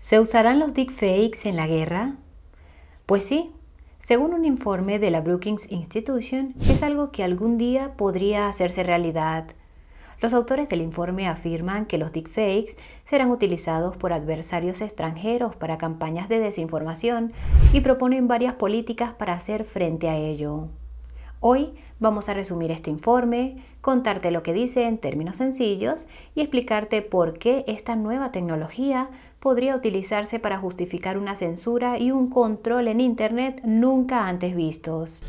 ¿Se usarán los deepfakes en la guerra? Pues sí, según un informe de la Brookings Institution, es algo que algún día podría hacerse realidad. Los autores del informe afirman que los deepfakes serán utilizados por adversarios extranjeros para campañas de desinformación y proponen varias políticas para hacer frente a ello. Hoy vamos a resumir este informe, contarte lo que dice en términos sencillos y explicarte por qué esta nueva tecnología podría utilizarse para justificar una censura y un control en Internet nunca antes vistos.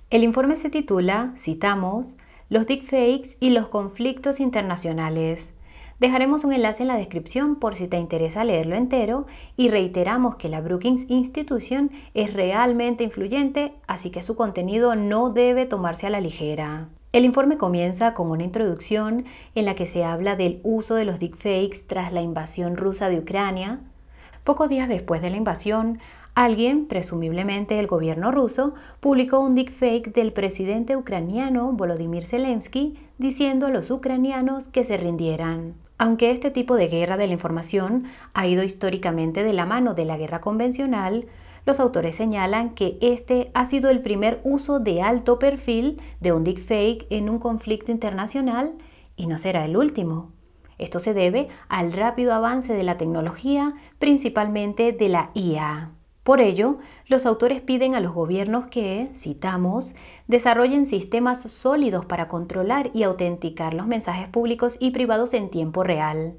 El informe se titula, citamos, Los deepfakes y los conflictos internacionales. Dejaremos un enlace en la descripción por si te interesa leerlo entero y reiteramos que la Brookings Institution es realmente influyente, así que su contenido no debe tomarse a la ligera. El informe comienza con una introducción en la que se habla del uso de los deepfakes tras la invasión rusa de Ucrania. Pocos días después de la invasión, alguien, presumiblemente el gobierno ruso, publicó un deepfake del presidente ucraniano Volodymyr Zelensky diciendo a los ucranianos que se rindieran. Aunque este tipo de guerra de la información ha ido históricamente de la mano de la guerra convencional, los autores señalan que este ha sido el primer uso de alto perfil de un deepfake en un conflicto internacional y no será el último. Esto se debe al rápido avance de la tecnología, principalmente de la IA. Por ello, los autores piden a los gobiernos que, citamos, desarrollen sistemas sólidos para controlar y autenticar los mensajes públicos y privados en tiempo real.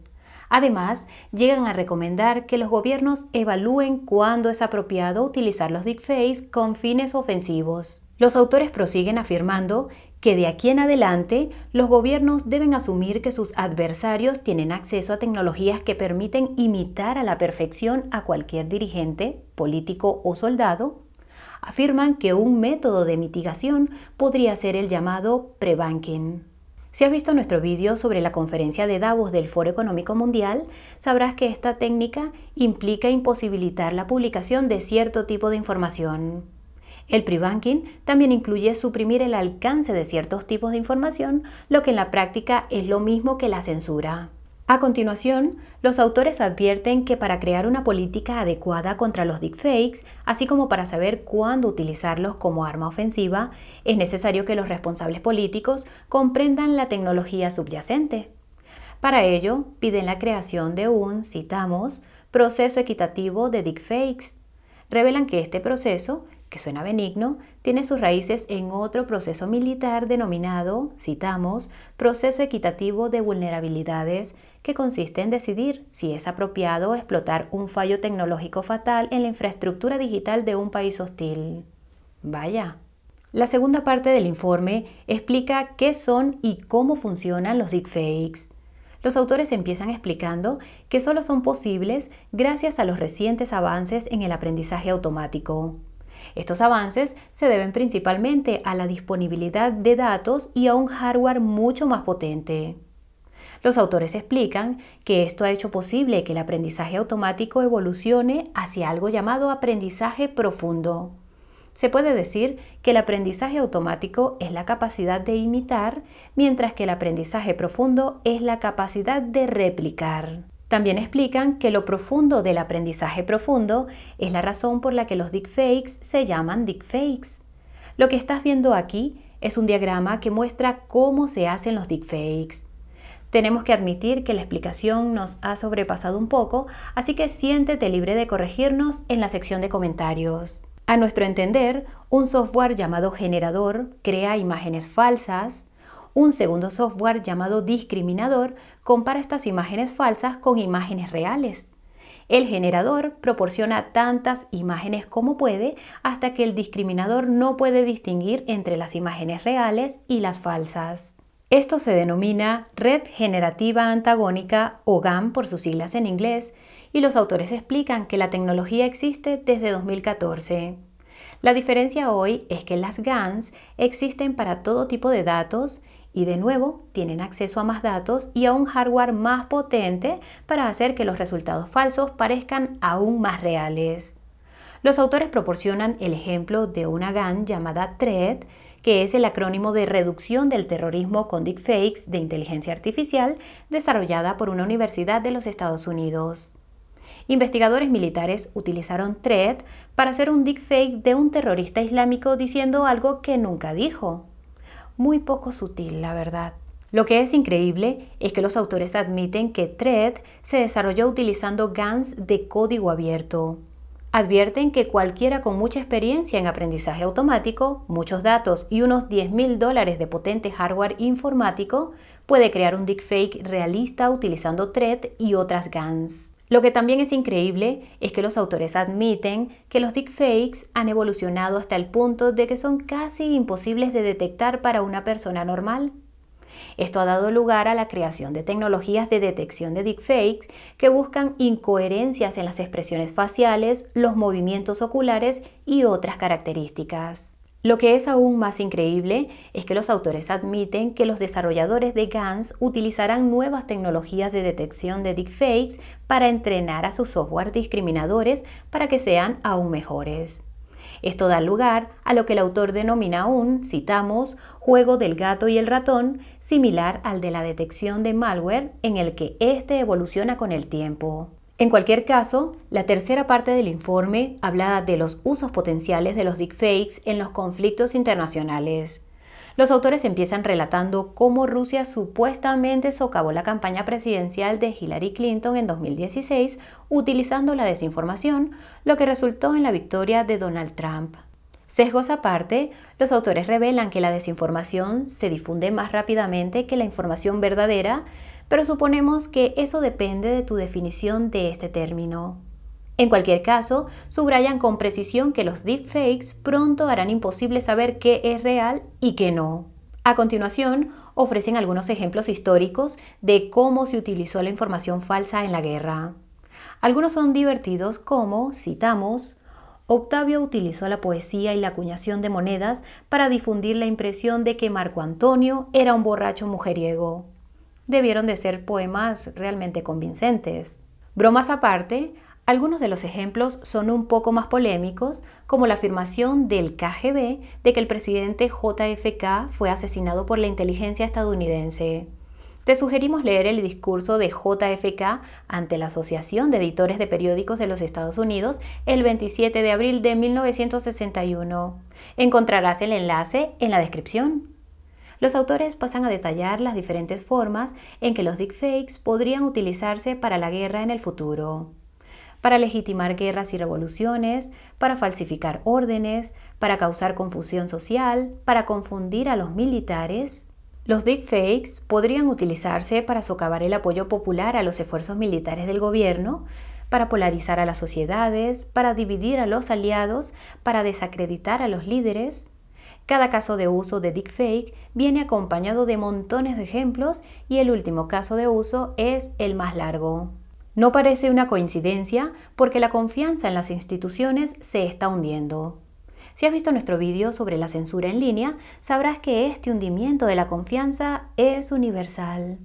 Además, llegan a recomendar que los gobiernos evalúen cuándo es apropiado utilizar los deepfakes con fines ofensivos. Los autores prosiguen afirmando que de aquí en adelante los gobiernos deben asumir que sus adversarios tienen acceso a tecnologías que permiten imitar a la perfección a cualquier dirigente, político o soldado. Afirman que un método de mitigación podría ser el llamado pre-banking. Si has visto nuestro vídeo sobre la conferencia de Davos del Foro Económico Mundial, sabrás que esta técnica implica imposibilitar la publicación de cierto tipo de información. El pre-banking también incluye suprimir el alcance de ciertos tipos de información, lo que en la práctica es lo mismo que la censura. A continuación, los autores advierten que para crear una política adecuada contra los deepfakes, así como para saber cuándo utilizarlos como arma ofensiva, es necesario que los responsables políticos comprendan la tecnología subyacente. Para ello, piden la creación de un, citamos, proceso equitativo de deepfakes. Revelan que este proceso, que suena benigno, tiene sus raíces en otro proceso militar denominado, citamos, proceso equitativo de vulnerabilidades, que consiste en decidir si es apropiado explotar un fallo tecnológico fatal en la infraestructura digital de un país hostil. Vaya. La segunda parte del informe explica qué son y cómo funcionan los deepfakes. Los autores empiezan explicando que solo son posibles gracias a los recientes avances en el aprendizaje automático. Estos avances se deben principalmente a la disponibilidad de datos y a un hardware mucho más potente. Los autores explican que esto ha hecho posible que el aprendizaje automático evolucione hacia algo llamado aprendizaje profundo. Se puede decir que el aprendizaje automático es la capacidad de imitar, mientras que el aprendizaje profundo es la capacidad de replicar. También explican que lo profundo del aprendizaje profundo es la razón por la que los deepfakes se llaman deepfakes. Lo que estás viendo aquí es un diagrama que muestra cómo se hacen los deepfakes. Tenemos que admitir que la explicación nos ha sobrepasado un poco, así que siéntete libre de corregirnos en la sección de comentarios. A nuestro entender, un software llamado generador crea imágenes falsas. Un segundo software llamado discriminador compara estas imágenes falsas con imágenes reales. El generador proporciona tantas imágenes como puede hasta que el discriminador no puede distinguir entre las imágenes reales y las falsas. Esto se denomina red generativa antagónica o GAN por sus siglas en inglés, y los autores explican que la tecnología existe desde 2014. La diferencia hoy es que las GANs existen para todo tipo de datos y de nuevo tienen acceso a más datos y a un hardware más potente para hacer que los resultados falsos parezcan aún más reales. Los autores proporcionan el ejemplo de una GAN llamada Thread que es el acrónimo de Reducción del Terrorismo con Deepfakes de Inteligencia Artificial, desarrollada por una universidad de los Estados Unidos. Investigadores militares utilizaron Thread para hacer un deepfake de un terrorista islámico diciendo algo que nunca dijo. Muy poco sutil, la verdad. Lo que es increíble es que los autores admiten que Thread se desarrolló utilizando GANs de código abierto. Advierten que cualquiera con mucha experiencia en aprendizaje automático, muchos datos y unos $10.000 de potente hardware informático puede crear un deepfake realista utilizando Thread y otras GANs. Lo que también es increíble es que los autores admiten que los deepfakes han evolucionado hasta el punto de que son casi imposibles de detectar para una persona normal. Esto ha dado lugar a la creación de tecnologías de detección de deepfakes que buscan incoherencias en las expresiones faciales, los movimientos oculares y otras características. Lo que es aún más increíble es que los autores admiten que los desarrolladores de GANs utilizarán nuevas tecnologías de detección de deepfakes para entrenar a sus software discriminadores para que sean aún mejores. Esto da lugar a lo que el autor denomina un, citamos, juego del gato y el ratón, similar al de la detección de malware, en el que éste evoluciona con el tiempo. En cualquier caso, la tercera parte del informe habla de los usos potenciales de los deepfakes en los conflictos internacionales. Los autores empiezan relatando cómo Rusia supuestamente socavó la campaña presidencial de Hillary Clinton en 2016 utilizando la desinformación, lo que resultó en la victoria de Donald Trump. Sesgos aparte, los autores revelan que la desinformación se difunde más rápidamente que la información verdadera, pero suponemos que eso depende de tu definición de este término. En cualquier caso, subrayan con precisión que los deepfakes pronto harán imposible saber qué es real y qué no. A continuación, ofrecen algunos ejemplos históricos de cómo se utilizó la información falsa en la guerra. Algunos son divertidos como, citamos, Octavio utilizó la poesía y la acuñación de monedas para difundir la impresión de que Marco Antonio era un borracho mujeriego. Debieron de ser poemas realmente convincentes. Bromas aparte, algunos de los ejemplos son un poco más polémicos, como la afirmación del KGB de que el presidente JFK fue asesinado por la inteligencia estadounidense. Te sugerimos leer el discurso de JFK ante la Asociación de Editores de Periódicos de los Estados Unidos el 27 de abril de 1961. Encontrarás el enlace en la descripción. Los autores pasan a detallar las diferentes formas en que los deepfakes podrían utilizarse para la guerra en el futuro. Para legitimar guerras y revoluciones, para falsificar órdenes, para causar confusión social, para confundir a los militares. Los deepfakes podrían utilizarse para socavar el apoyo popular a los esfuerzos militares del gobierno, para polarizar a las sociedades, para dividir a los aliados, para desacreditar a los líderes. Cada caso de uso de deepfake viene acompañado de montones de ejemplos y el último caso de uso es el más largo. No parece una coincidencia porque la confianza en las instituciones se está hundiendo. Si has visto nuestro vídeo sobre la censura en línea, sabrás que este hundimiento de la confianza es universal.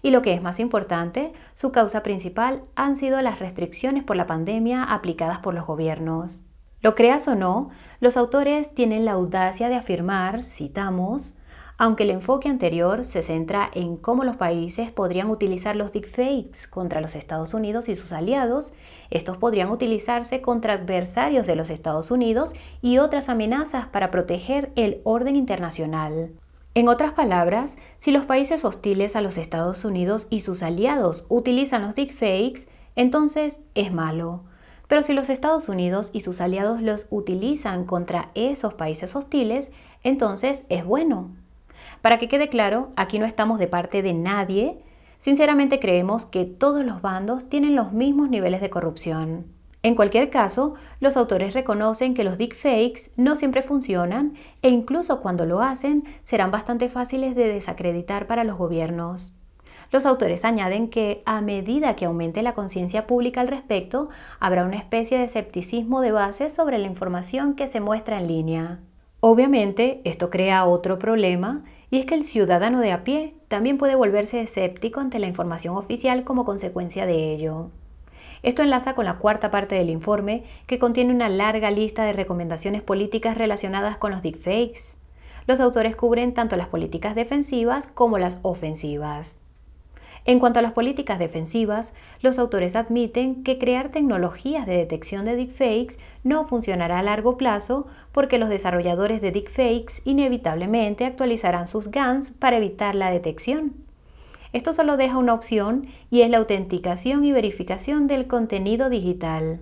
Y lo que es más importante, su causa principal han sido las restricciones por la pandemia aplicadas por los gobiernos. Lo creas o no, los autores tienen la audacia de afirmar, citamos, aunque el enfoque anterior se centra en cómo los países podrían utilizar los deepfakes contra los Estados Unidos y sus aliados, estos podrían utilizarse contra adversarios de los Estados Unidos y otras amenazas para proteger el orden internacional. En otras palabras, si los países hostiles a los Estados Unidos y sus aliados utilizan los deepfakes, entonces es malo. Pero si los Estados Unidos y sus aliados los utilizan contra esos países hostiles, entonces es bueno. Para que quede claro, aquí no estamos de parte de nadie. Sinceramente creemos que todos los bandos tienen los mismos niveles de corrupción. En cualquier caso, los autores reconocen que los deepfakes no siempre funcionan e incluso cuando lo hacen serán bastante fáciles de desacreditar para los gobiernos. Los autores añaden que a medida que aumente la conciencia pública al respecto, habrá una especie de escepticismo de base sobre la información que se muestra en línea. Obviamente, esto crea otro problema, y es que el ciudadano de a pie también puede volverse escéptico ante la información oficial como consecuencia de ello. Esto enlaza con la cuarta parte del informe, que contiene una larga lista de recomendaciones políticas relacionadas con los deepfakes. Los autores cubren tanto las políticas defensivas como las ofensivas. En cuanto a las políticas defensivas, los autores admiten que crear tecnologías de detección de deepfakes no funcionará a largo plazo porque los desarrolladores de deepfakes inevitablemente actualizarán sus GANs para evitar la detección. Esto solo deja una opción y es la autenticación y verificación del contenido digital.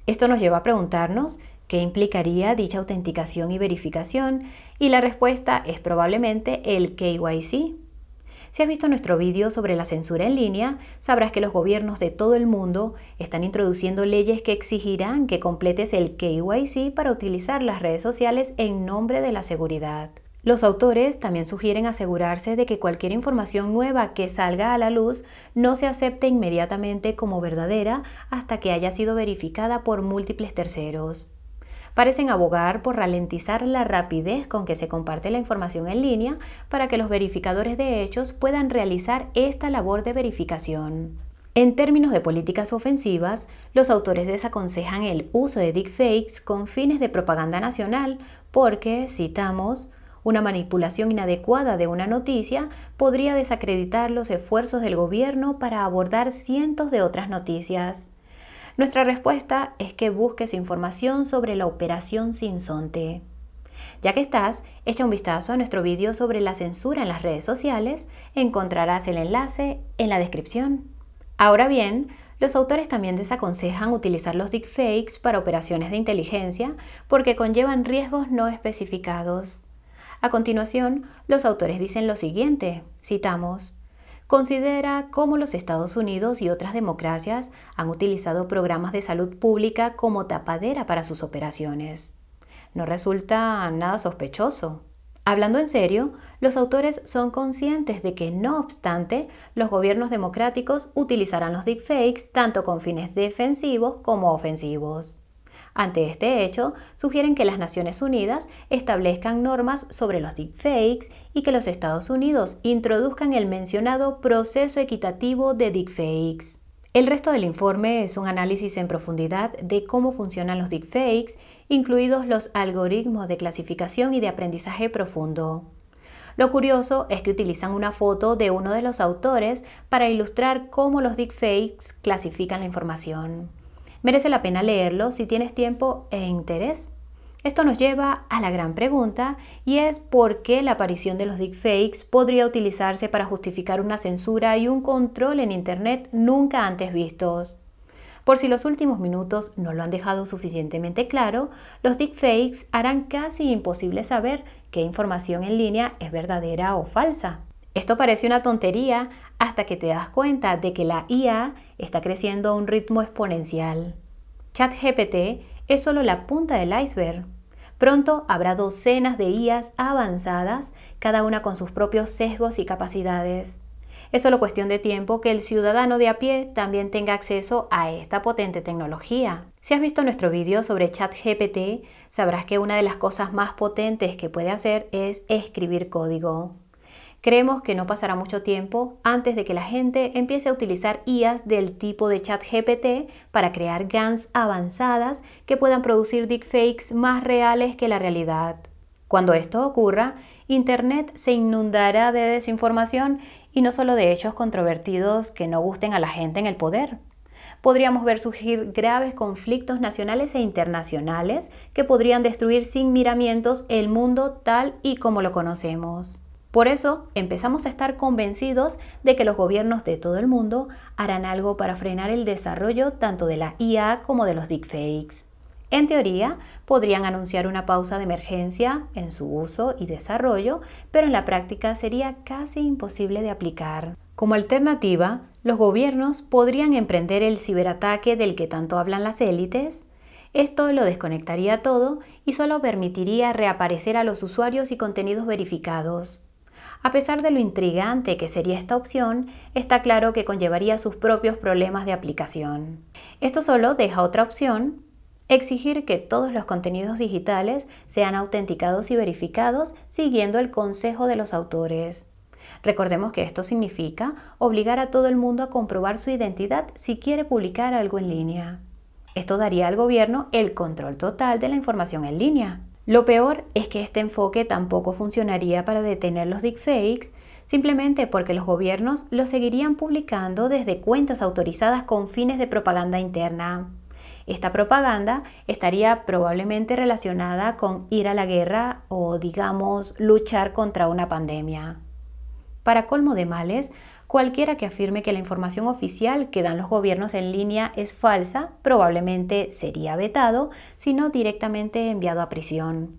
Esto nos lleva a preguntarnos qué implicaría dicha autenticación y verificación, y la respuesta es probablemente el KYC. Si has visto nuestro vídeo sobre la censura en línea, sabrás que los gobiernos de todo el mundo están introduciendo leyes que exigirán que completes el KYC para utilizar las redes sociales en nombre de la seguridad. Los autores también sugieren asegurarse de que cualquier información nueva que salga a la luz no se acepte inmediatamente como verdadera hasta que haya sido verificada por múltiples terceros. Parecen abogar por ralentizar la rapidez con que se comparte la información en línea para que los verificadores de hechos puedan realizar esta labor de verificación. En términos de políticas ofensivas, los autores desaconsejan el uso de deepfakes con fines de propaganda nacional porque, citamos, una manipulación inadecuada de una noticia podría desacreditar los esfuerzos del gobierno para abordar cientos de otras noticias. Nuestra respuesta es que busques información sobre la Operación Sinsonte. Ya que estás, echa un vistazo a nuestro vídeo sobre la censura en las redes sociales, encontrarás el enlace en la descripción. Ahora bien, los autores también desaconsejan utilizar los deepfakes para operaciones de inteligencia porque conllevan riesgos no especificados. A continuación, los autores dicen lo siguiente, citamos: considera cómo los Estados Unidos y otras democracias han utilizado programas de salud pública como tapadera para sus operaciones. No resulta nada sospechoso. Hablando en serio, los autores son conscientes de que, no obstante, los gobiernos democráticos utilizarán los deepfakes tanto con fines defensivos como ofensivos. Ante este hecho, sugieren que las Naciones Unidas establezcan normas sobre los deepfakes y que los Estados Unidos introduzcan el mencionado proceso equitativo de deepfakes. El resto del informe es un análisis en profundidad de cómo funcionan los deepfakes, incluidos los algoritmos de clasificación y de aprendizaje profundo. Lo curioso es que utilizan una foto de uno de los autores para ilustrar cómo los deepfakes clasifican la información. Merece la pena leerlo si tienes tiempo e interés. Esto nos lleva a la gran pregunta, y es por qué la aparición de los deepfakes podría utilizarse para justificar una censura y un control en Internet nunca antes vistos. Por si los últimos minutos no lo han dejado suficientemente claro, los deepfakes harán casi imposible saber qué información en línea es verdadera o falsa. Esto parece una tontería hasta que te das cuenta de que la IA está creciendo a un ritmo exponencial. ChatGPT es solo la punta del iceberg. Pronto habrá docenas de IAs avanzadas, cada una con sus propios sesgos y capacidades. Es solo cuestión de tiempo que el ciudadano de a pie también tenga acceso a esta potente tecnología. Si has visto nuestro vídeo sobre ChatGPT, sabrás que una de las cosas más potentes que puede hacer es escribir código. Creemos que no pasará mucho tiempo antes de que la gente empiece a utilizar IAs del tipo de ChatGPT para crear GANs avanzadas que puedan producir deepfakes más reales que la realidad. Cuando esto ocurra, Internet se inundará de desinformación y no solo de hechos controvertidos que no gusten a la gente en el poder. Podríamos ver surgir graves conflictos nacionales e internacionales que podrían destruir sin miramientos el mundo tal y como lo conocemos. Por eso, empezamos a estar convencidos de que los gobiernos de todo el mundo harán algo para frenar el desarrollo tanto de la IA como de los deepfakes. En teoría, podrían anunciar una pausa de emergencia en su uso y desarrollo, pero en la práctica sería casi imposible de aplicar. Como alternativa, los gobiernos podrían emprender el ciberataque del que tanto hablan las élites. Esto lo desconectaría todo y solo permitiría reaparecer a los usuarios y contenidos verificados. A pesar de lo intrigante que sería esta opción, está claro que conllevaría sus propios problemas de aplicación. Esto solo deja otra opción: exigir que todos los contenidos digitales sean autenticados y verificados siguiendo el consejo de los autores. Recordemos que esto significa obligar a todo el mundo a comprobar su identidad si quiere publicar algo en línea. Esto daría al gobierno el control total de la información en línea. Lo peor es que este enfoque tampoco funcionaría para detener los deepfakes, simplemente porque los gobiernos los seguirían publicando desde cuentas autorizadas con fines de propaganda interna. Esta propaganda estaría probablemente relacionada con ir a la guerra o, digamos, luchar contra una pandemia. Para colmo de males, cualquiera que afirme que la información oficial que dan los gobiernos en línea es falsa, probablemente sería vetado, sino directamente enviado a prisión.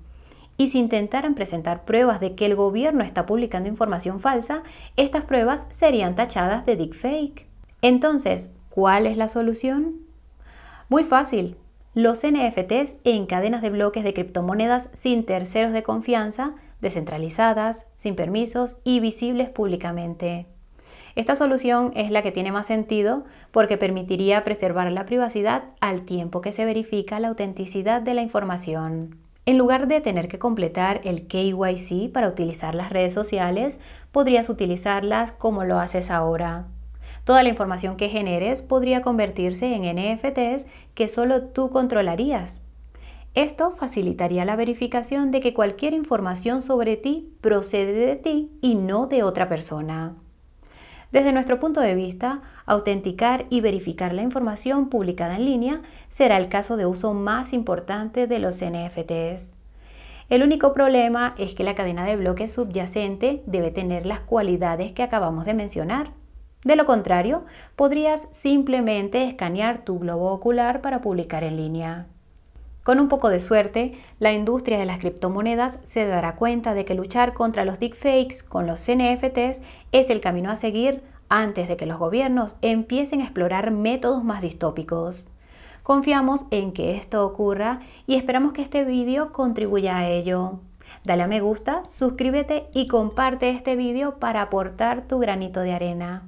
Y si intentaran presentar pruebas de que el gobierno está publicando información falsa, estas pruebas serían tachadas de deepfake. Entonces, ¿cuál es la solución? Muy fácil. Los NFTs en cadenas de bloques de criptomonedas sin terceros de confianza, descentralizadas, sin permisos y visibles públicamente. Esta solución es la que tiene más sentido porque permitiría preservar la privacidad al tiempo que se verifica la autenticidad de la información. En lugar de tener que completar el KYC para utilizar las redes sociales, podrías utilizarlas como lo haces ahora. Toda la información que generes podría convertirse en NFTs que solo tú controlarías. Esto facilitaría la verificación de que cualquier información sobre ti procede de ti y no de otra persona. Desde nuestro punto de vista, autenticar y verificar la información publicada en línea será el caso de uso más importante de los NFTs. El único problema es que la cadena de bloques subyacente debe tener las cualidades que acabamos de mencionar. De lo contrario, podrías simplemente escanear tu globo ocular para publicar en línea. Con un poco de suerte, la industria de las criptomonedas se dará cuenta de que luchar contra los deepfakes con los NFTs es el camino a seguir antes de que los gobiernos empiecen a explorar métodos más distópicos. Confiamos en que esto ocurra y esperamos que este vídeo contribuya a ello. Dale a me gusta, suscríbete y comparte este vídeo para aportar tu granito de arena.